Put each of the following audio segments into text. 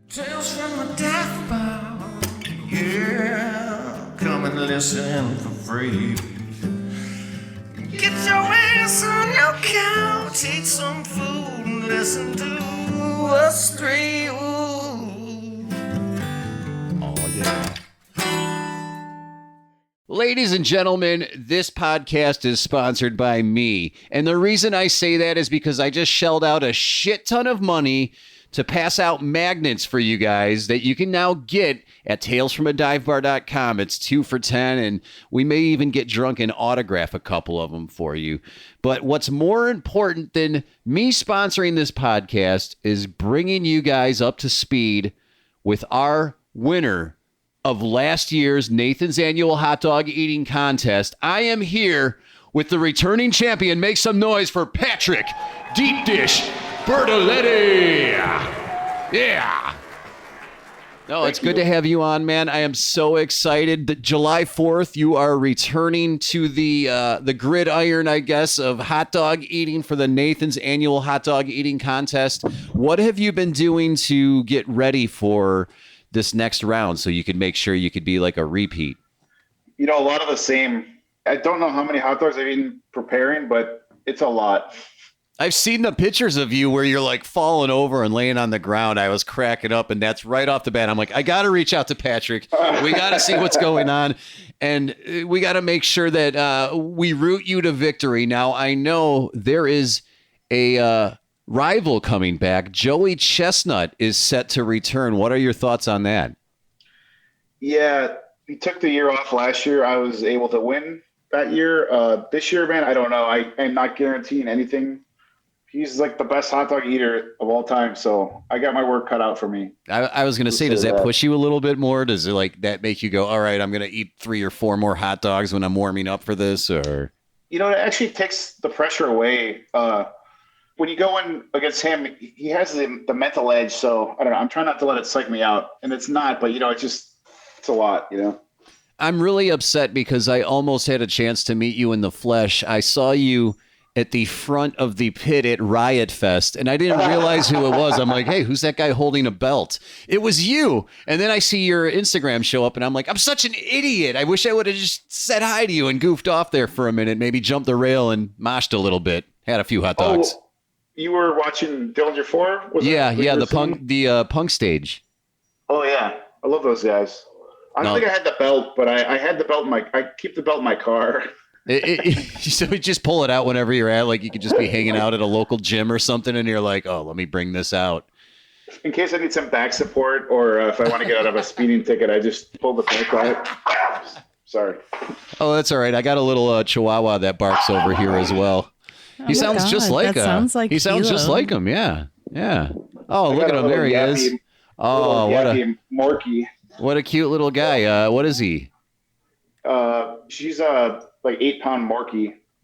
Tales from a death bar, yeah. Come and listen for free. Get your ass on your couch, eat some food, and listen to us three. Ooh. Oh, yeah. Ladies and gentlemen, this podcast is sponsored by me. And the reason I say that is because I just shelled out a shit ton of money to pass out magnets for you guys that you can now get at talesfromadivebar.com. It's 2 for $10, and we may even get drunk and autograph a couple of them for you. But what's more important than me sponsoring this podcast is bringing you guys up to speed with our winner of last year's Nathan's Annual Hot Dog Eating Contest. I am here with the returning champion. Make some noise for Patrick Deep Dish Bertoletti. Yeah. No, it's good to have you on, man. I am so excited that July 4th, you are returning to the gridiron, I guess, of hot dog eating for the Nathan's Annual Hot Dog Eating Contest. What have you been doing to get ready for this next round so you could make sure you could be like a repeat? You know, a lot of the same. I don't know how many hot dogs I've eaten preparing, but it's a lot. I've seen the pictures of you where you're like falling over and laying on the ground. I was cracking up, and that's right off the bat. I'm like, I got to reach out to Patrick. We got to see what's going on, and we got to make sure that we root you to victory. Now, I know there is a rival coming back. Joey Chestnut is set to return. What are your thoughts on that? Yeah, he took the year off last year. I was able to win that year. This year, man, I don't know. I am not guaranteeing anything. He's like the best hot dog eater of all time, so I got my work cut out for me. I was going to say, does that push you a little bit more? Does it like that make you go, all right, I'm going to eat 3 or 4 more hot dogs when I'm warming up for this? Or, you know, it actually takes the pressure away. When you go in against him, he has the mental edge. So I don't know. I'm trying not to let it psych me out, and it's not. But you know, it's a lot. You know. I'm really upset because I almost had a chance to meet you in the flesh. I saw you at the front of the pit at Riot Fest, and I didn't realize who it was. I'm like, hey, who's that guy holding a belt? It was you. And then I see your Instagram show up, and I'm like, I'm such an idiot. I wish I would have just said hi to you and goofed off there for a minute, maybe jumped the rail and moshed a little bit. Had a few hot dogs. Oh, you were watching Dillinger 4? Yeah, the punk stage. Oh, yeah. I love those guys. I don't think I had the belt, but I had the belt I keep the belt in my car. So you just pull it out whenever you're at, like you could just be hanging out at a local gym or something, and you're like, oh, let me bring this out. In case I need some back support, or if I want to get out of a speeding ticket, I just pull the belt out. Sorry. Oh, that's all right. I got a little chihuahua that barks over here as well. He sounds just like him. He sounds just like him. Yeah. Yeah. Oh, look at him. There he is. Oh, what a cute little guy. What is he? She's like 8-pound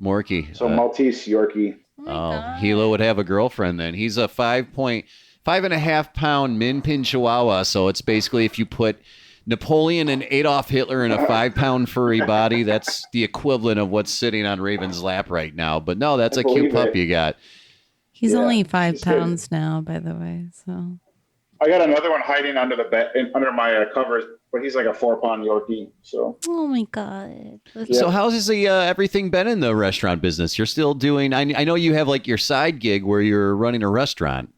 Morkie. So Maltese Yorkie. Oh, Hilo would have a girlfriend then. He's a 5.5 pound min pin chihuahua. So it's basically if you put Napoleon and Adolf Hitler in a 5-pound furry body, that's the equivalent of what's sitting on Raven's lap right now. But no, that's a cute pup you got. He's only 5 pounds now, by the way. So I got another one hiding under the bed, under my covers, but he's like a 4-pound Yorkie. So. Oh my God. So how's everything been in the restaurant business? You're still doing. I know you have like your side gig where you're running a restaurant.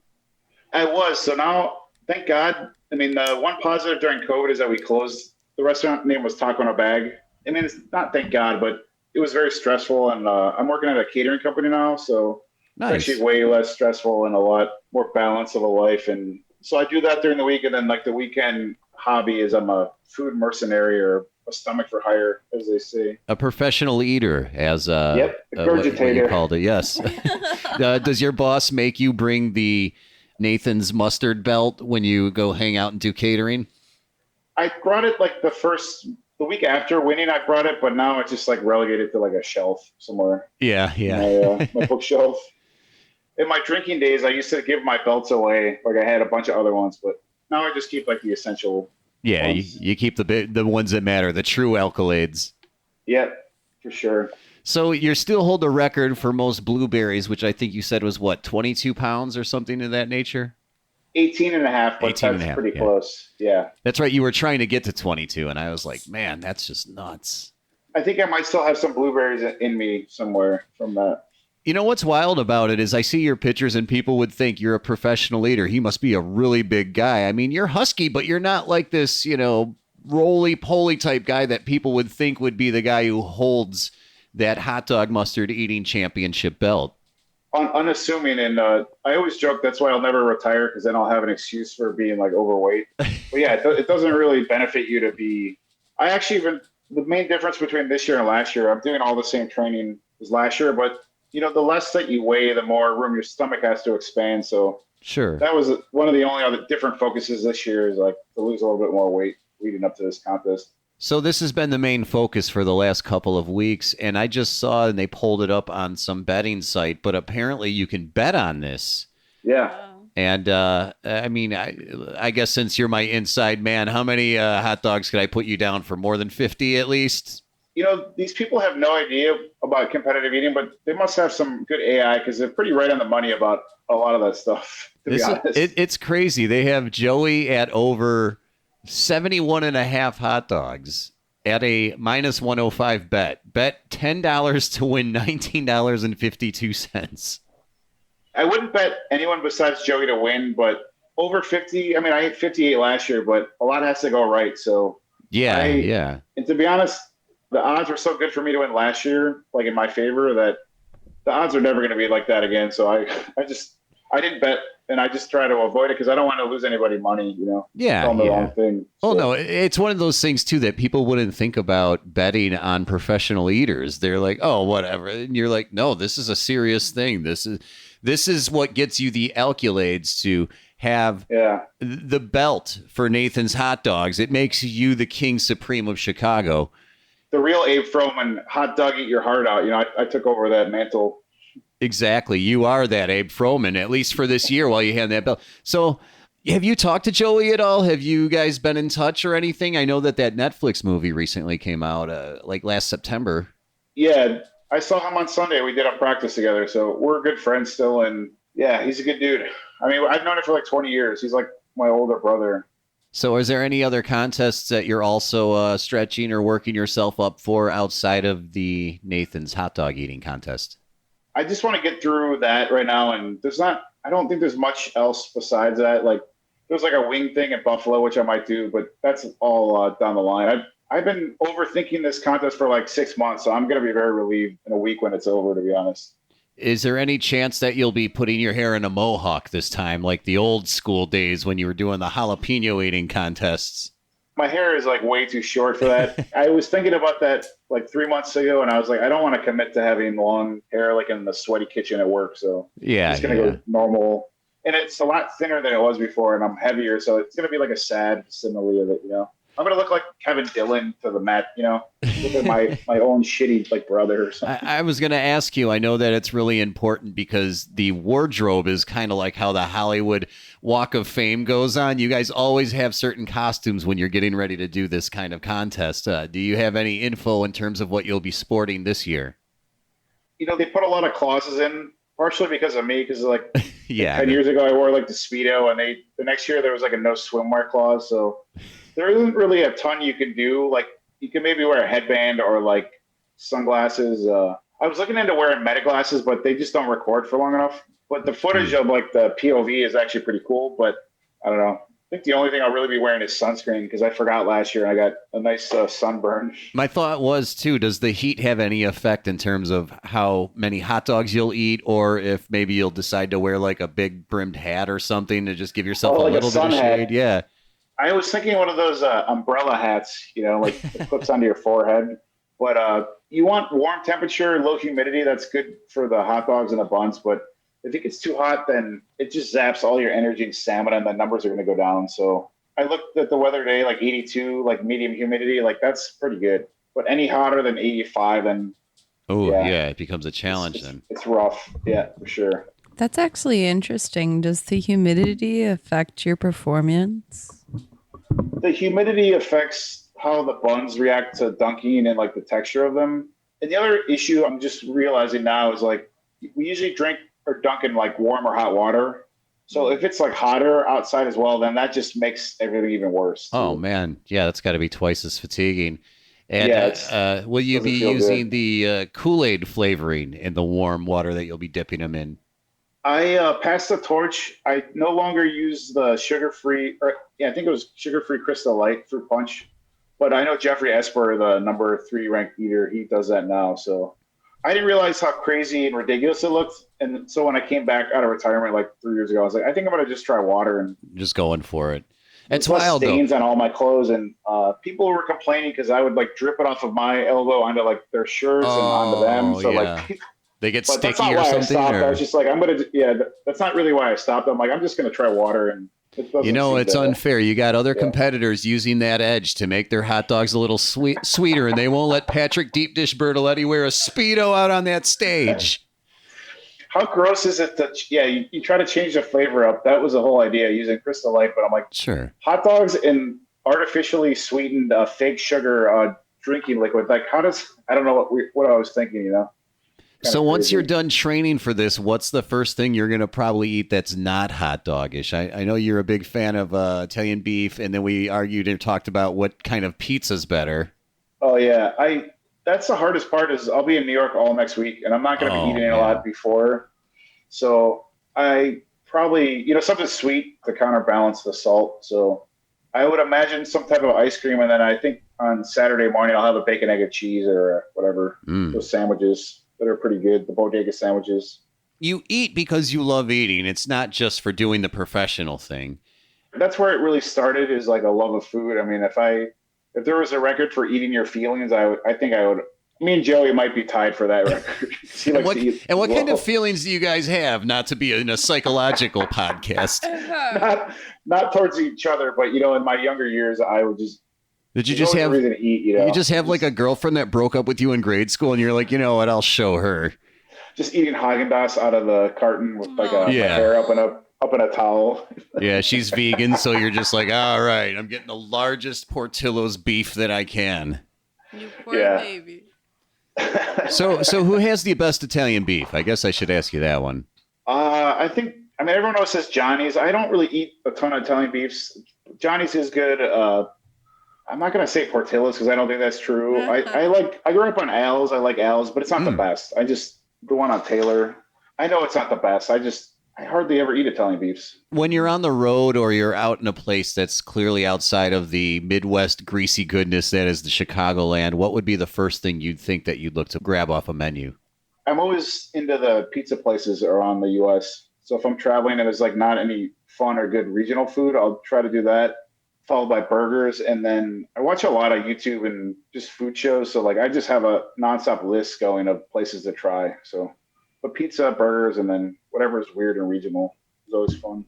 I was. So now, thank God. I mean, the one positive during COVID is that we closed. The restaurant name was Taco in a Bag. I mean, it's not thank God, but it was very stressful. And I'm working at a catering company now, so nice. It's actually way less stressful and a lot more balance of a life. And so I do that during the week, and then like the weekend hobby is I'm a food mercenary or a stomach for hire, as they say. A professional eater, as what you called it. Yes. Does your boss make you bring the Nathan's mustard belt when you go hang out and do catering? I brought it like the week after winning. I brought it, but now it's just like relegated to like a shelf somewhere. Yeah. My bookshelf. In my drinking days, I used to give my belts away. Like I had a bunch of other ones, but now I just keep like the essential. Yeah, you keep the ones that matter, the true accolades. Yeah, for sure. So you still hold the record for most blueberries, which I think you said was what, 22 pounds or something of that nature? 18 and a half, but 18 and that's a half, pretty yeah. close. Yeah. That's right. You were trying to get to 22, and I was like, man, that's just nuts. I think I might still have some blueberries in me somewhere from that. You know what's wild about it is I see your pictures and people would think you're a professional eater. He must be a really big guy. I mean, you're husky, but you're not like this, roly-poly type guy that people would think would be the guy who holds that hot dog mustard eating championship belt. Unassuming, and I always joke that's why I'll never retire, because then I'll have an excuse for being like overweight. But yeah, it doesn't really benefit you to be. I actually the main difference between this year and last year, I'm doing all the same training as last year, but the less that you weigh, the more room your stomach has to expand. So sure, that was one of the only other different focuses this year, is like to lose a little bit more weight leading up to this contest. So this has been the main focus for the last couple of weeks, and I just saw, and they pulled it up on some betting site, but apparently you can bet on this. Yeah. And I guess since you're my inside man, how many hot dogs could I put you down for? More than 50 at least? These people have no idea about competitive eating, but they must have some good AI, because they're pretty right on the money about a lot of that stuff, to be honest. It's crazy. They have Joey at over 71 and a half hot dogs at a minus 105 bet. Bet $10 to win $19.52. I wouldn't bet anyone besides Joey to win, but over 50, I mean, I hit 58 last year, but a lot has to go right. So yeah. And to be honest, the odds were so good for me to win last year, like in my favor, that the odds are never going to be like that again. So I didn't bet, and I just try to avoid it because I don't want to lose anybody money, Yeah. Tell them the wrong thing. Oh, So, no, it's one of those things, too, that people wouldn't think about betting on professional eaters. They're like, oh, whatever. And you're like, no, this is a serious thing. This is what gets you the accolades to have the belt for Nathan's Hot Dogs. It makes you the king supreme of Chicago. The real Abe Froman, hot dog, eat your heart out. I took over that mantle. Exactly. You are that Abe Froman, at least for this year while you had that belt. So have you talked to Joey at all? Have you guys been in touch or anything? I know that Netflix movie recently came out like last September. Yeah, I saw him on Sunday. We did a practice together. So we're good friends still. And yeah, he's a good dude. I mean, I've known him for like 20 years. He's like my older brother. So is there any other contests that you're also stretching or working yourself up for outside of the Nathan's hot dog eating contest? I just want to get through that right now. And I don't think there's much else besides that. Like there's like a wing thing in Buffalo, which I might do, but that's all down the line. I've been overthinking this contest for like 6 months. So I'm going to be very relieved in a week when it's over, to be honest. Is there any chance that you'll be putting your hair in a mohawk this time, like the old school days when you were doing the jalapeno eating contests? My hair is like way too short for that. I was thinking about that like 3 months ago, and I was like, I don't want to commit to having long hair like in the sweaty kitchen at work. So yeah, I'm just going to go normal. And it's a lot thinner than it was before, and I'm heavier. So it's going to be like a sad simile of it, I'm going to look like Kevin Dillon to the Met, look at my own shitty like brother or something. I was going to ask you, I know that it's really important because the wardrobe is kind of like how the Hollywood Walk of Fame goes on. You guys always have certain costumes when you're getting ready to do this kind of contest. Do you have any info in terms of what you'll be sporting this year? They put a lot of clauses in, partially because of me, because like 10 Yeah. years ago I wore like the Speedo, and the next year there was like a no swimwear clause. So there isn't really a ton you can do. Like you can maybe wear a headband or like sunglasses. I was looking into wearing meta glasses, but they just don't record for long enough. But the footage of like the POV is actually pretty cool. But I don't know. I think the only thing I'll really be wearing is sunscreen, because I forgot last year and I got a nice sunburn. My thought was, too, does the heat have any effect in terms of how many hot dogs you'll eat, or if maybe you'll decide to wear like a big brimmed hat or something to just give yourself like a little bit of shade? hat. Yeah. I was thinking one of those umbrella hats, like that clips onto your forehead. But you want warm temperature, low humidity. That's good for the hot dogs and the buns. But if it gets too hot, then it just zaps all your energy and stamina, and the numbers are going to go down. So I looked at the weather today, like 82, like medium humidity. Like that's pretty good. But any hotter than 85, then it becomes a challenge then. It's rough. Yeah, for sure. That's actually interesting. Does the humidity affect your performance? The humidity affects how the buns react to dunking and like the texture of them. And the other issue I'm just realizing now is like we usually drink or dunk in like warm or hot water. So if it's like hotter outside as well, then that just makes everything even worse. Oh man, yeah, that's got to be twice as fatiguing. And Yeah, will you doesn't be feel using good. the Kool-Aid flavoring in the warm water that you'll be dipping them in? I passed the torch. I no longer use the sugar-free, or yeah, I think it was sugar-free Crystal Light fruit punch. But I know Jeffrey Esper, the number 3 ranked eater, he does that now. So I didn't realize how crazy and ridiculous it looked. And so when I came back out of retirement like 3 years ago, I was like, I think I'm gonna just try water, and Just going for it. It's there's less wild though. stains on all my clothes. And people were complaining because I would like drip it off of my elbow onto like their shirts and onto them. Oh So like, yeah, they get but that's sticky not or why I something, stopped. I was or just like, yeah, that's not really why I stopped. I'm like, I'm just gonna try water, and it you doesn't know, seem it's to. unfair. You got other Yeah. competitors using that edge to make their hot dogs a little sweeter, and they won't let Patrick Deep Dish Bertoletti wear a Speedo out on that stage. How gross is it to, yeah, you try to change the flavor up. That was the whole idea using Crystal Light, but I'm like, Sure. hot dogs and artificially sweetened fake sugar drinking liquid. Like, how does, I don't know what I was thinking, you know? Kind So of once you're crazy. done training for this, what's the first thing you're going to probably eat that's not hot doggish? I know you're a big fan of Italian beef, and then we argued and talked about what kind of pizza's better. Oh, yeah. That's the hardest part is I'll be in New York all next week, and I'm not going to be Oh, eating a man. lot before. So I probably, something sweet to counterbalance the salt. So I would imagine some type of ice cream, and then I think on Saturday morning I'll have a bacon, egg, and cheese or whatever. Mm. Those sandwiches that are pretty good, the bodega sandwiches. You eat because you love eating. It's not just for doing the professional thing. That's where it really started, is like a love of food. I mean, if there was a record for eating your feelings, I think I would. Me and Joey might be tied for that record. He And likes what to eat and as what kind well. of feelings do you guys have? Not to be in a psychological podcast. Not towards each other, but in my younger years, I would just. Did you There's just always a have reason to eat? you just have like a girlfriend that broke up with you in grade school, and you're like, you know what? I'll show her. just eating Haagen-Dazs out of the carton with like my Yeah. hair up in a towel. Yeah, she's vegan, so you're just like, all right, I'm getting the largest Portillo's beef that I can. You poor Yeah. baby. So who has the best Italian beef? I guess I should ask you that one. I think. I mean, everyone else says Johnny's. I don't really eat a ton of Italian beefs. Johnny's is good. I'm not gonna say Portillo's because I don't think that's true. I grew up on Al's. I like Al's, but it's not the best. I just the one on Taylor. I know it's not the best. I hardly ever eat Italian beefs. When you're on the road or you're out in a place that's clearly outside of the Midwest greasy goodness that is the Chicagoland, what would be the first thing you'd think that you'd look to grab off a menu? I'm always into the pizza places around the U.S. So if I'm traveling and there's like not any fun or good regional food, I'll try to do that. Followed by burgers, and then I watch a lot of YouTube and just food shows. So like I just have a nonstop list going of places to try. So, but pizza, burgers, and then whatever is weird and regional is always fun.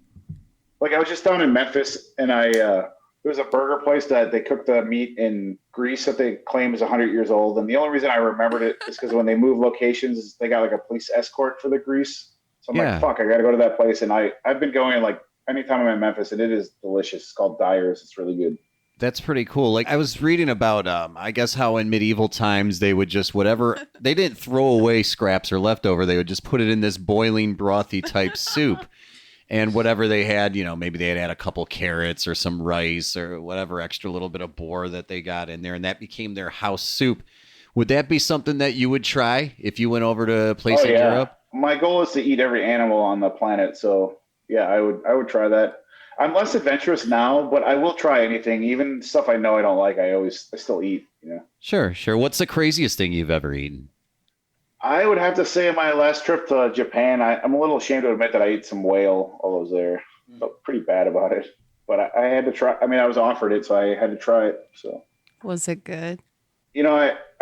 Like I was just down in Memphis, and there was a burger place that they cook the meat in grease that they claim is 100 years old. And the only reason I remembered it is because when they move locations, they got like a police escort for the grease. So I'm like, fuck, I got to go to that place. And I've been going like anytime I'm in Memphis, and it is delicious. It's called Dyer's. It's really good. That's pretty cool. Like I was reading about, I guess how in medieval times they would just they didn't throw away scraps or leftover. They would just put it in this boiling brothy type soup. And whatever they had, maybe they had a couple carrots or some rice or whatever extra little bit of boar that they got in there. And that became their house soup. Would that be something that you would try if you went over to a place in Europe? My goal is to eat every animal on the planet. So yeah, I would try that. I'm less adventurous now, but I will try anything, even stuff I know I don't like. I still eat. Sure. What's the craziest thing you've ever eaten? I would have to say my last trip to Japan, I'm a little ashamed to admit that I ate some whale while I was there. Felt pretty bad about it, but I had to try. I mean, I was offered it, so I had to try it. So Was it good?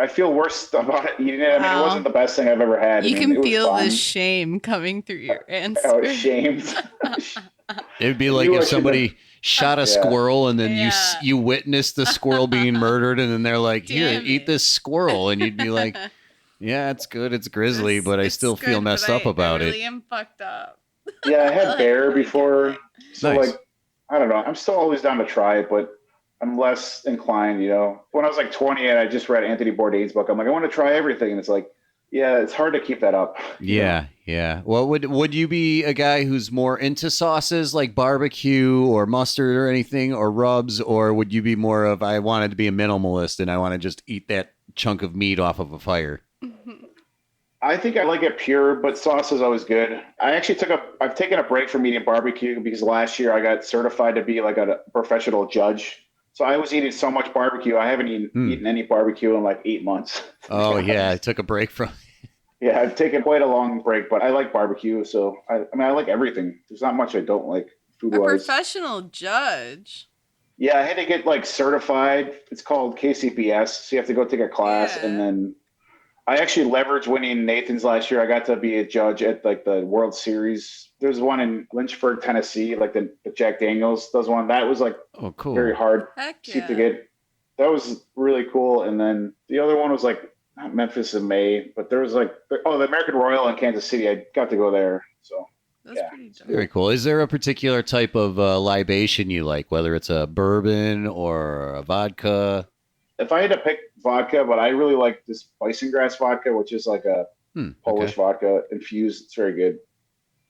I feel worse about it eating it. I mean, it Wow. wasn't the best thing I've ever had. You I mean, can it was feel the fine. shame coming through your answer. I was ashamed. It'd be like You if actually- somebody shot a squirrel and then Yeah. you witnessed the squirrel being murdered, and then they're like, "Here, Damn eat it. this squirrel," and you'd be like, "Yeah, it's good, it's grizzly, but I It's still feel good, messed but up about I it." really am fucked up. Yeah, I had bear before. So Nice. like, I don't know. I'm still always down to try it, but I'm less inclined, When I was like 20 and I just read Anthony Bourdain's book, I'm like, I want to try everything. And it's like, Yeah, it's hard to keep that up. Yeah, yeah. Well, would you be a guy who's more into sauces like barbecue or mustard or anything or rubs, or would you be more of I wanted to be a minimalist and I want to just eat that chunk of meat off of a fire? I think I like it pure, but sauce is always good. I've taken a break from eating barbecue because last year I got certified to be like a professional judge. So I was eating so much barbecue. I haven't eaten any barbecue in like 8 months. Oh yeah, I took a break from. Yeah, I've taken quite a long break, but I like barbecue. So I mean, I like everything. There's not much I don't like food A wise. professional judge. Yeah, I had to get like certified. It's called KCPS. So you have to go take a class, Yeah. and then I actually leveraged winning Nathan's last year. I got to be a judge at like the World Series. There's one in Lynchburg, Tennessee, like the Jack Daniels does one. That was like Oh, cool. very hard Heck seat yeah. to get. That was really cool. And then the other one was like not Memphis in May, but there was like the American Royal in Kansas City. I got to go there. So That's yeah. pretty dope. Very cool. Is there a particular type of libation you like, whether it's a bourbon or a vodka? if I had to pick vodka, but I really like this bison grass vodka, which is like a Polish vodka infused. It's very good.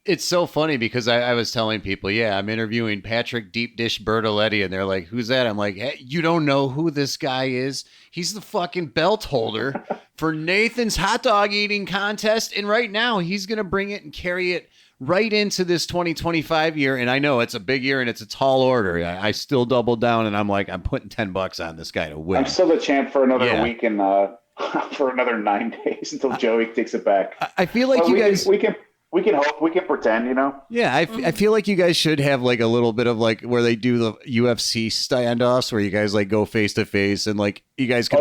It's so funny because I was telling people, yeah, I'm interviewing Patrick Deep Dish Bertoletti, and they're like, who's that? I'm like, hey, you don't know who this guy is? He's the fucking belt holder for Nathan's hot dog eating contest. And right now he's going to bring it and carry it right into this 2025 year. And I know it's a big year and it's a tall order. I still doubled down and I'm like, I'm putting $10 on this guy to win. I'm still the champ for another Yeah. week and for another 9 days until Joey takes it back. I feel like But you guys... we can hope, we can pretend, you know? Yeah, I feel like you guys should have like a little bit of like where they do the UFC standoffs where you guys like go face to face and like you guys can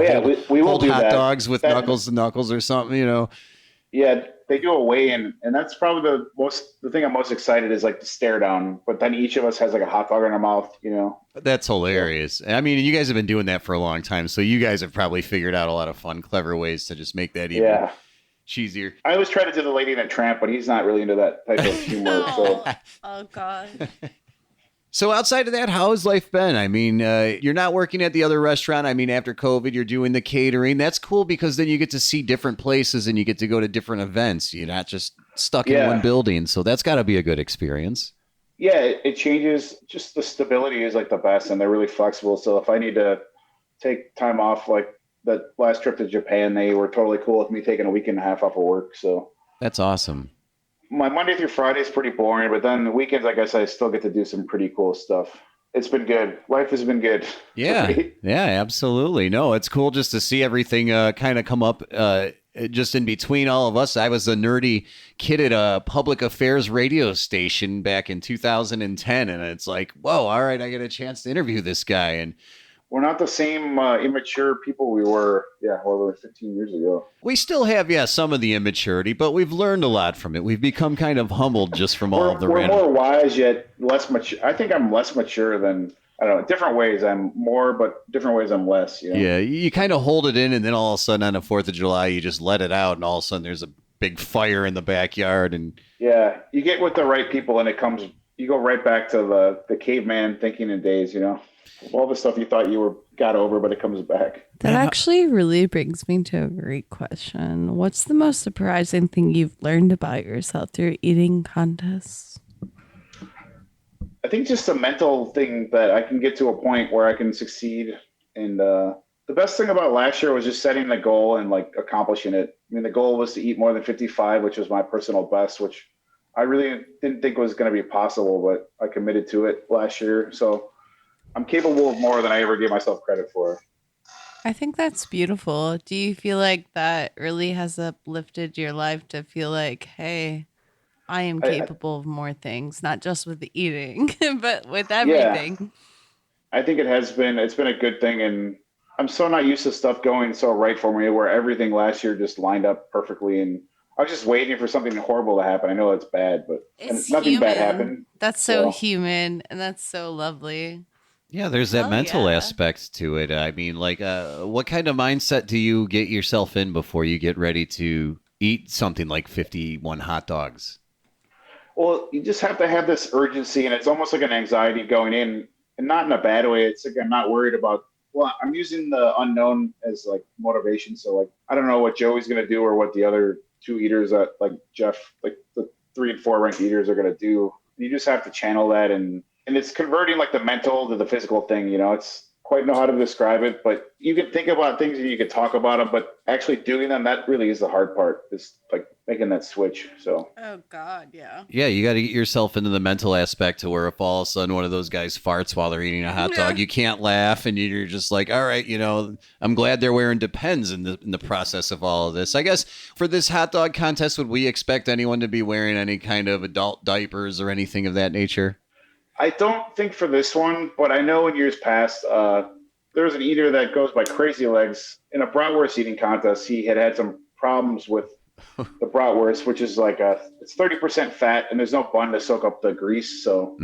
we will hold do hot that. dogs with knuckles to knuckles or something, you know. Yeah, they do a weigh-in, and that's probably the thing I'm most excited is like the stare down. But then each of us has like a hot dog in our mouth, you know. That's hilarious. I mean, you guys have been doing that for a long time, so you guys have probably figured out a lot of fun, clever ways to just make that even cheesier. I always try to do the Lady in a Tramp, but he's not really into that type of humor. So Oh God. So outside of that, how has life been? I mean, you're not working at the other restaurant. I mean, after COVID, you're doing the catering. That's cool because then you get to see different places and you get to go to different events. You're not just stuck in one building. So that's got to be a good experience. yeah, it changes. Just the stability is like the best, and they're really flexible. So if I need to take time off, like the last trip to Japan, they were totally cool with me taking a week and a half off of work. So That's awesome. my Monday through Friday is pretty boring, but then the weekends, I guess I still get to do some pretty cool stuff. It's been good. Life has been good. Yeah, yeah, absolutely. No, it's cool just to see everything kind of come up just in between all of us. I was a nerdy kid at a public affairs radio station back in 2010, and it's like, whoa, all right, I get a chance to interview this guy. And We're not the same immature people we were, 15 years ago. we still have, some of the immaturity, but we've learned a lot from it. We've become kind of humbled just from all of the We're random. more wise yet less mature. I think I'm less mature than, I don't know, different ways I'm more, but different ways I'm less. You know? Yeah, you kind of hold it in, and then all of a sudden on the 4th of July, you just let it out, and all of a sudden there's a big fire in the backyard. And Yeah, you get with the right people, and you go right back to the caveman thinking in days, you know? All the stuff you thought you got over, but it comes back. That actually really brings me to a great question. What's the most surprising thing you've learned about yourself through eating contests? I think just a mental thing that I can get to a point where I can succeed. And the best thing about last year was just setting the goal and like accomplishing it. I mean, the goal was to eat more than 55, which was my personal best, which I really didn't think was going to be possible, but I committed to it last year. So I'm capable of more than I ever gave myself credit for. I think that's beautiful. Do you feel like that really has uplifted your life to feel like, hey, I am capable of more things, not just with the eating, but with everything? I think it's been a good thing. And I'm so not used to stuff going so right for me where everything last year just lined up perfectly. And I was just waiting for something horrible to happen. I know it's bad, but nothing bad happened. That's so human, and that's so lovely. yeah, there's that mental aspect to it. I mean, like, what kind of mindset do you get yourself in before you get ready to eat something like 51 hot dogs? Well, you just have to have this urgency, and it's almost like an anxiety going in, and not in a bad way. It's like I'm not worried about Well, I'm using the unknown as like motivation. So like, I don't know what Joey's gonna do or what the other two eaters that like Jeff, like the 3 and 4 ranked eaters are gonna do. You just have to channel that, and it's converting like the mental to the physical thing. It's quite know how to describe it, but you can think about things and you can talk about them, but actually doing them, that really is the hard part. Is like making that switch. So. Oh God, yeah. Yeah, you got to get yourself into the mental aspect to where if all of a sudden one of those guys farts while they're eating a hot dog, you can't laugh, and you're just like, all right, I'm glad they're wearing Depends in the process of all of this. I guess for this hot dog contest, would we expect anyone to be wearing any kind of adult diapers or anything of that nature? I don't think for this one, but I know in years past, there was an eater that goes by Crazy Legs in a bratwurst eating contest. He had some problems with the bratwurst, which is like it's 30% fat and there's no bun to soak up the grease. So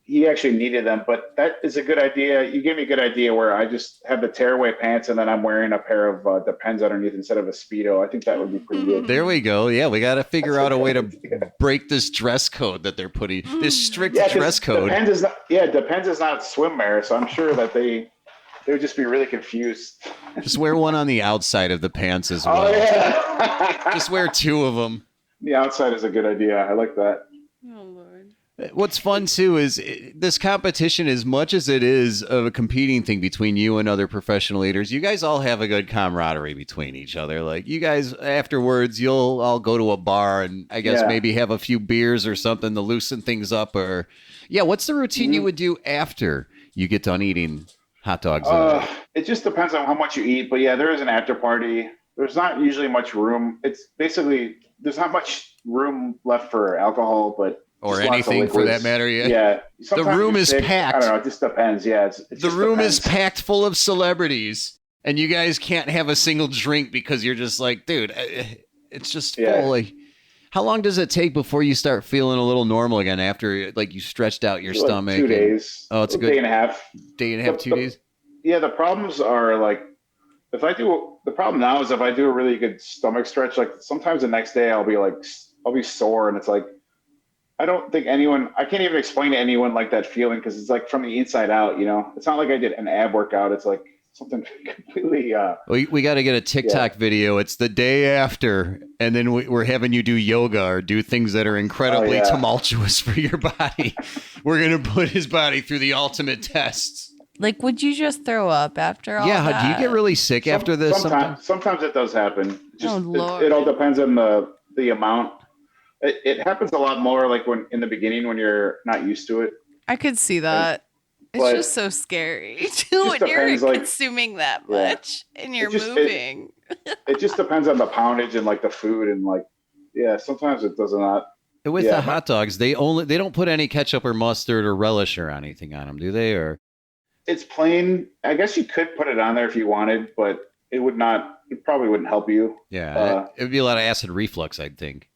he actually needed them, but that is a good idea. You gave me a good idea where I just have the tearaway pants and then I'm wearing a pair of Depends underneath instead of a Speedo. I think that would be pretty good. There we go. Yeah, we got to figure out a way to break this dress code that they're putting, this strict dress code. Depends is not swimwear, so I'm sure that they would just be really confused. Just wear one on the outside of the pants as well. Oh, yeah. Just wear 2 of them. The outside is a good idea. I like that. Oh Lord. What's fun too is this competition, as much as it is of a competing thing between you and other professional eaters, you guys all have a good camaraderie between each other. Like you guys afterwards, you'll all go to a bar and I guess maybe have a few beers or something to loosen things up. Or what's the routine you would do after you get done eating hot dogs? It just depends on how much you eat, but there is an after party. There's not usually much room. It's basically there's not much room left for alcohol, but or anything for that matter. Yeah. The room is packed. I don't know. It just depends. Yeah. The room is packed full of celebrities, and you guys can't have a single drink because you're just like, dude, it's just full. Like, how long does it take before you start feeling a little normal again after like you stretched out your stomach? 2 days. Oh, it's a good day and a half. Day and a half, 2 days. Yeah, the problems are like the problem now is if I do a really good stomach stretch, like sometimes the next day I'll be sore, and it's like I can't even explain to anyone like that feeling because it's like from the inside out. It's not like I did an ab workout. It's like something completely. We got to get a TikTok video. It's the day after, and then we're having you do yoga or do things that are incredibly tumultuous for your body. We're gonna put his body through the ultimate tests. Like, would you just throw up after all that? Yeah, do you get really sick after this? Sometimes it does happen. Lord. It all depends on the amount. It happens a lot more like when in the beginning when you're not used to it. I could see that. It's just so scary when you're consuming that much and you're moving. It just depends on the poundage and like the food and like sometimes it does not. With the hot dogs, they don't put any ketchup or mustard or relish or anything on them, do they? Or it's plain. I guess you could put it on there if you wanted, but it probably wouldn't help you. Yeah, it would be a lot of acid reflux, I'd think.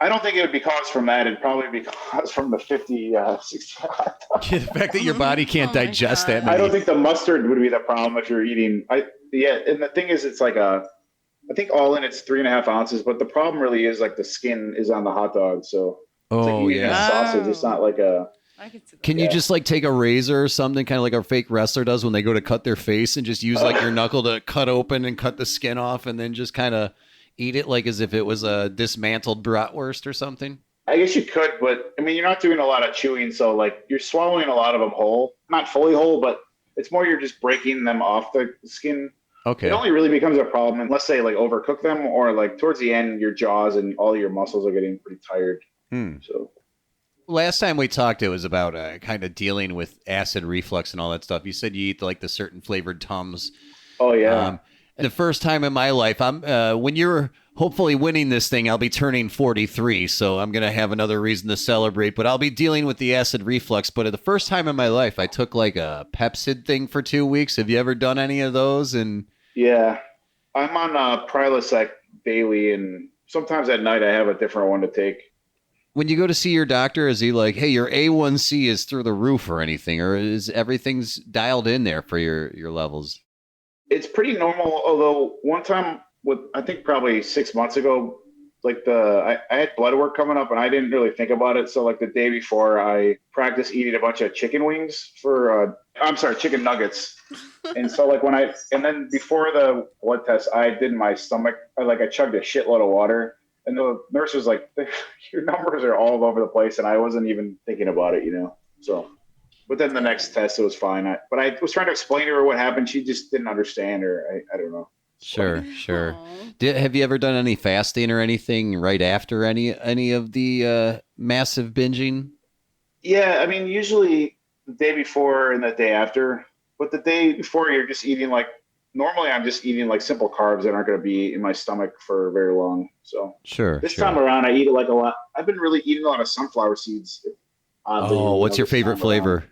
I don't think it would be caused from that. It'd probably be caused from the 50, 60 hot dogs. The fact that your body can't digest that many. I don't think the mustard would be the problem if you're eating. And the thing is, it's like I think all in it's 3.5 ounces, but the problem really is like the skin is on the hot dog. So it's like eating a sausage. It's not like a. Can you just like take a razor or something, kind of like a fake wrestler does when they go to cut their face, and just use like your knuckle to cut open and cut the skin off, and then just kind of eat it like as if it was a dismantled bratwurst or something? I guess you could, but I mean, you're not doing a lot of chewing, so like you're swallowing a lot of them whole, not fully whole, but it's more you're just breaking them off the skin. Okay. It only really becomes a problem unless they like overcook them or like towards the end, your jaws and all your muscles are getting pretty tired. So. Last time we talked, it was about kind of dealing with acid reflux and all that stuff. You said you eat like the certain flavored Tums. Oh yeah. The first time in my life, when you're hopefully winning this thing, I'll be turning 43, so I'm gonna have another reason to celebrate. But I'll be dealing with the acid reflux. But the first time in my life, I took like a Pepcid thing for 2 weeks. Have you ever done any of those? And yeah, I'm on Prilosec daily, and sometimes at night I have a different one to take. When you go to see your doctor, is he like, hey, your A1C is through the roof or anything, or is everything's dialed in there for your levels? It's pretty normal, although one time I think probably 6 months ago, like I had blood work coming up and I didn't really think about it. So like the day before I practiced eating a bunch of chicken wings for, I'm sorry, chicken nuggets. And so like and then before the blood test, I did my stomach, I chugged a shitload of water and the nurse was like, your numbers are all over the place. And I wasn't even thinking about it, so, but then the next test, it was fine. But I was trying to explain to her what happened. She just didn't understand, or I don't know. Sure. Have you ever done any fasting or anything right after any of the massive binging? Yeah, I mean, usually the day before and the day after. But the day before, you're just eating normally I'm just eating simple carbs that aren't going to be in my stomach for very long. So this time around, I eat a lot. I've been really eating a lot of sunflower seeds. Oddly, what's your favorite flavor?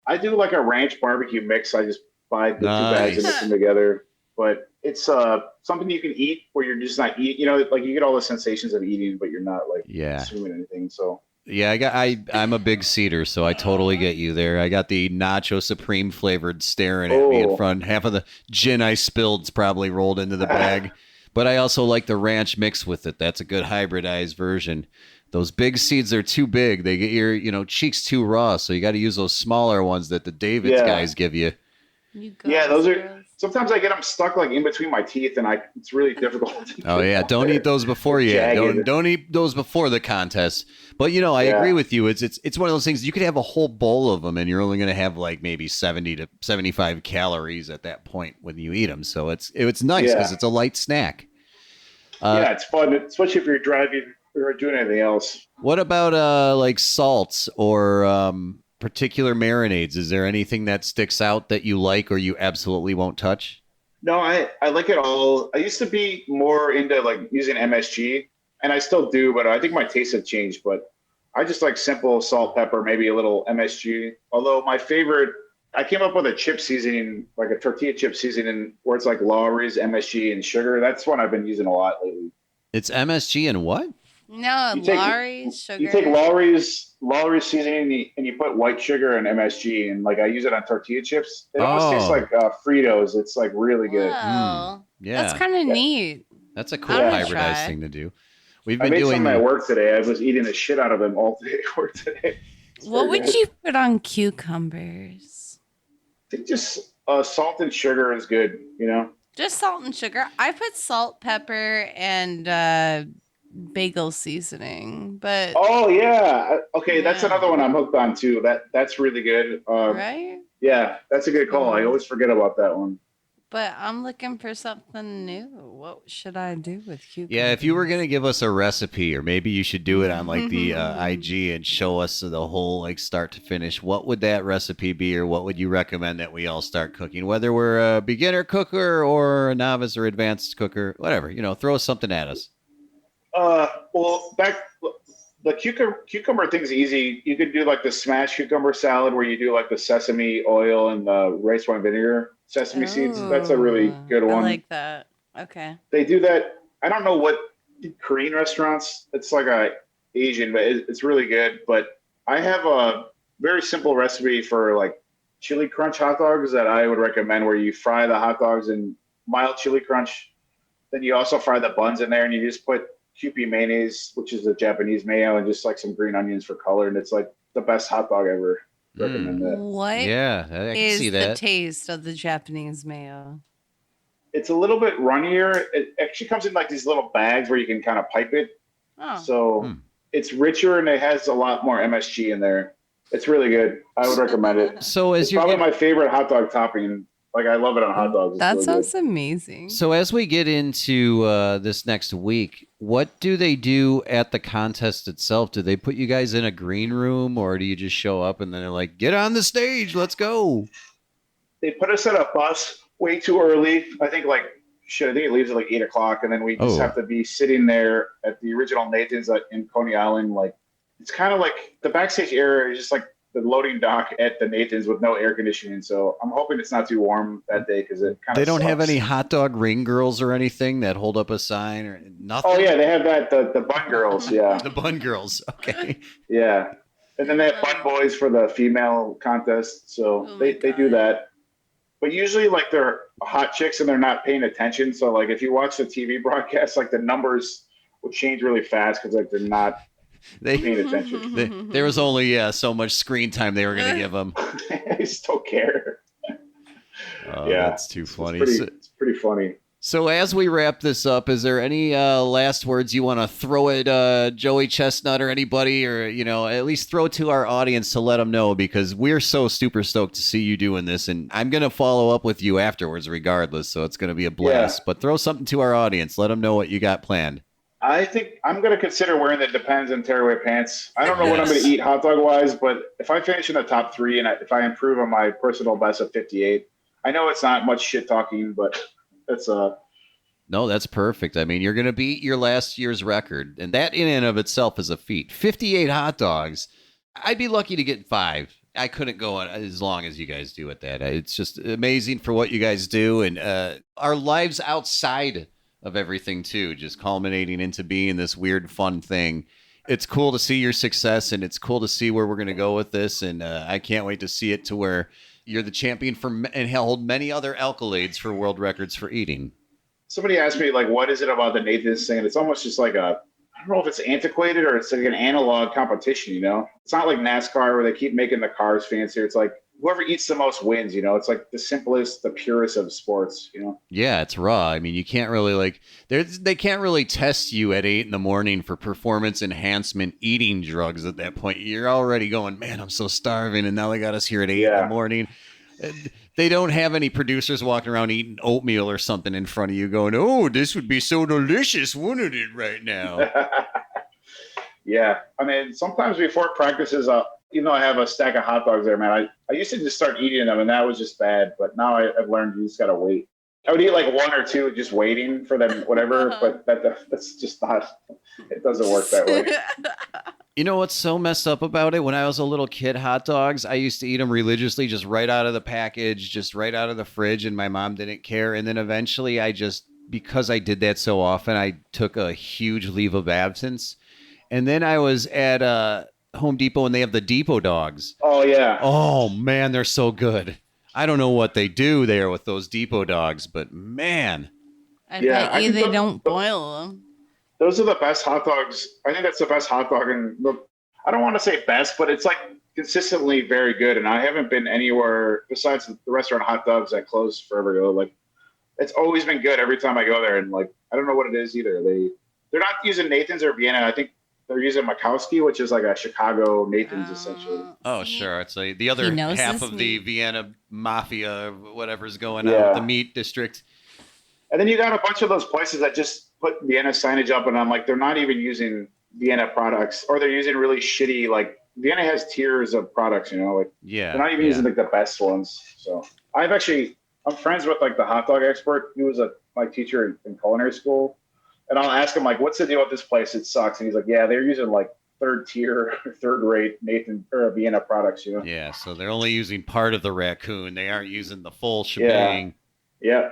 I do a ranch barbecue mix. I just buy the 2 bags and mix them together. But it's something you can eat where you're just not eating. You get all the sensations of eating, but you're not consuming anything. So yeah, I'm a big cedar, so I totally get you there. I got the Nacho Supreme flavored staring at me in front. Half of the gin I spilled's probably rolled into the bag. But I also like the ranch mix with it. That's a good hybridized version. Those big seeds are too big. They get your cheeks too raw, so you got to use those smaller ones that the David's guys give you. Those are. Sometimes I get them stuck in between my teeth, and it's really difficult. Oh yeah, don't eat those before don't eat those before the contest. But I agree with you. It's one of those things. You could have a whole bowl of them, and you're only going to have maybe 70 to 75 calories at that point when you eat them. So it's nice because it's a light snack. It's fun, especially if you're driving or doing anything else. What about salts or particular marinades? Is there anything that sticks out that you like or you absolutely won't touch? No, I like it all. I used to be more into using MSG, and I still do, but I think my tastes have changed. But I just like simple salt, pepper, maybe a little MSG. Although my favorite, I came up with a chip seasoning, a tortilla chip seasoning, where it's Lawry's, MSG, and sugar. That's one I've been using a lot lately. It's MSG and what? No, Lawry's sugar. You take Lawry's seasoning and you put white sugar and MSG, and I use it on tortilla chips. It almost tastes like Fritos. It's really good. Wow. Yeah, that's kind of neat. That's a cool hybridized thing to do. We've been I made doing some at work today. I was eating the shit out of them all day at work today. What would you put on cucumbers? I think just salt and sugar is good. Just salt and sugar. I put salt, pepper, and bagel seasoning, but that's another one I'm hooked on too. That's really good. Right? Yeah, that's a good call. I always forget about that one. But I'm looking for something new. What should I do with cucumbers? Yeah, if you were gonna give us a recipe, or maybe you should do it on the IG and show us the whole start to finish. What would that recipe be, or what would you recommend that we all start cooking? Whether we're a beginner cooker or a novice or advanced cooker, whatever. Throw something at us. The cucumber thing's easy. You could do the smashed cucumber salad where you do the sesame oil and the rice wine vinegar sesame seeds. That's a really good one. I like that. Okay. They do that. I don't know what Korean restaurants. It's a Asian, but it's really good. But I have a very simple recipe for chili crunch hot dogs that I would recommend, where you fry the hot dogs in mild chili crunch. Then you also fry the buns in there, and you just put Kewpie mayonnaise, which is a Japanese mayo, and just some green onions for color, and it's the best hot dog ever. Recommend that. What? Yeah, I can see that. The taste of the Japanese mayo? It's a little bit runnier. It actually comes in these little bags where you can kind of pipe it. Oh. So it's richer and it has a lot more MSG in there. It's really good. I would recommend it. So it's probably my favorite hot dog topping. I love it on hot dogs. That sounds amazing. So as we get into this next week, what do they do at the contest itself? Do they put you guys in a green room, or do you just show up and then they're like, get on the stage, let's go? They put us at a bus way too early. I think I think it leaves at 8 o'clock, and then we just have to be sitting there at the original Nathan's in Coney Island. It's kind of the backstage area is just the loading dock at the Nathan's with no air conditioning. So I'm hoping it's not too warm that day, because it kind of They don't sucks. have any hot dog ring girls or anything that hold up a sign or nothing? Oh, yeah, they have that, the bun girls, yeah. The bun girls, okay. Yeah. And then they have bun boys for the female contest. So they do that. But usually, they're hot chicks and they're not paying attention. So, if you watch the TV broadcast, the numbers will change really fast because like they're not paying attention. There was only so much screen time they were going to give them. I just don't care. Oh, that's too funny. It's pretty funny. So as we wrap this up, is there any last words you want to throw at Joey Chestnut or anybody, or at least throw to our audience to let them know, because we're so super stoked to see you doing this, and I'm gonna follow up with you afterwards regardless, so it's gonna be a blast. But throw something to our audience, let them know what you got planned. I think I'm gonna consider wearing the Depends and tearaway pants. I don't know what I'm gonna eat hot dog wise, but if I finish in the top 3 and if I improve on my personal best of 58, I know it's not much shit talking, but it's No, that's perfect. I mean, you're going to beat your last year's record, and that in and of itself is a feat. 58 hot dogs. I'd be lucky to get 5. I couldn't go on as long as you guys do at that. It's just amazing for what you guys do, and our lives outside of everything, too, just culminating into being this weird, fun thing. It's cool to see your success, and it's cool to see where we're going to go with this, and I can't wait to see it to where you're the champion and hold many other accolades for world records for eating. Somebody asked me, like, what is it about the Nathan's thing? And it's almost just like I don't know if it's antiquated or it's like an analog competition, It's not like NASCAR where they keep making the cars fancier. It's like whoever eats the most wins, It's like the simplest, the purest of sports, Yeah, it's raw. I mean, you can't really they can't really test you at 8 a.m. for performance enhancement eating drugs at that point. You're already going, man, I'm so starving. And now they got us here at 8 a.m. They don't have any producers walking around eating oatmeal or something in front of you going, oh, this would be so delicious, wouldn't it, right now? Yeah. I mean, sometimes before practices, even though I have a stack of hot dogs there, man, I used to just start eating them, and that was just bad. But now I've learned you just got to wait. I would eat like 1 or 2 just waiting for them, whatever, but that's just not, it doesn't work that way. You know what's so messed up about it? When I was a little kid, hot dogs, I used to eat them religiously, just right out of the package, just right out of the fridge, and my mom didn't care. And then eventually because I did that so often, I took a huge leave of absence. And then I was at Home Depot, and they have the Depot dogs. Oh, yeah. Oh, man, they're so good. I don't know what they do there with those Depot dogs, but man. I bet you they don't boil them. Those are the best hot dogs. I think that's the best hot dog. And look, I don't want to say best, but it's like consistently very good. And I haven't been anywhere besides the restaurant Hot Dogs that closed forever ago. Like, it's always been good every time I go there. And like, I don't know what it is either. They're not using Nathan's or Vienna. I think they're using Makowski, which is like a Chicago Nathan's essentially. Oh, sure. It's like the other half of the Vienna mafia, whatever's going on with the meat district. And then you got a bunch of those places that just put Vienna signage up, and I'm like, they're not even using Vienna products, or they're using really shitty, like Vienna has tiers of products, they're not even using like the best ones. So I'm friends with like the hot dog expert. He was my teacher in culinary school, and I'll ask him like, what's the deal with this place? It sucks. And he's like, yeah, they're using like third tier, third rate Nathan or Vienna products, Yeah, so they're only using part of the raccoon. They aren't using the full shebang. Yeah.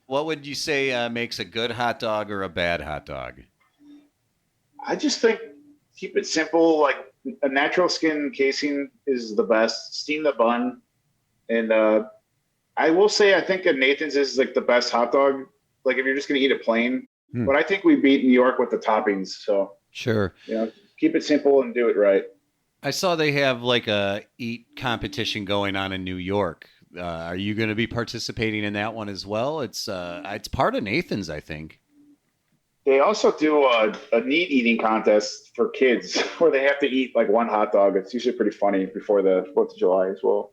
What would you say makes a good hot dog or a bad hot dog? I just think keep it simple. Like a natural skin casing is the best. Steam the bun. And I will say I think a Nathan's is like the best hot dog. Like if you're just going to eat it plain. But I think we beat New York with the toppings. So sure. Keep it simple and do it right. I saw they have like a eat competition going on in New York. Are you going to be participating in that one as well? It's part of Nathan's, I think. They also do a neat eating contest for kids where they have to eat like one hot dog. It's usually pretty funny before the 4th of July as well.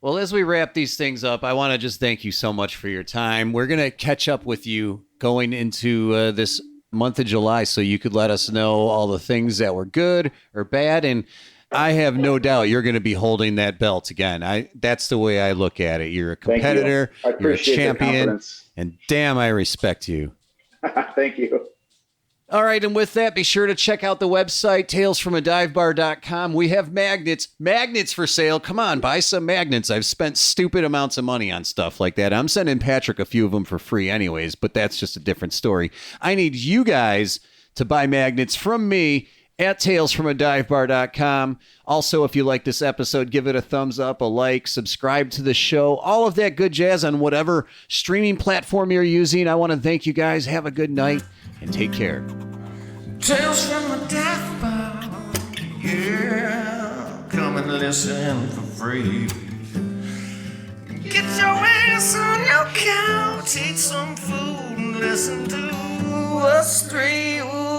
Well, as we wrap these things up, I want to just thank you so much for your time. We're going to catch up with you going into this month of July so you could let us know all the things that were good or bad. And I have no doubt you're going to be holding that belt again. That's the way I look at it. You're a competitor, you're a champion, and damn, I respect you. Thank you. All right, and with that, be sure to check out the website, talesfromadivebar.com. We have magnets for sale. Come on, buy some magnets. I've spent stupid amounts of money on stuff like that. I'm sending Patrick a few of them for free anyways, but that's just a different story. I need you guys to buy magnets from me at talesfromadivebar.com. Also, if you like this episode, give it a thumbs up, a like, subscribe to the show, all of that good jazz on whatever streaming platform you're using. I want to thank you guys. Have a good night and take care. Tales from a dive bar, yeah. Come and listen for free. Get your ass on your couch, eat some food, and listen to us three. Ooh.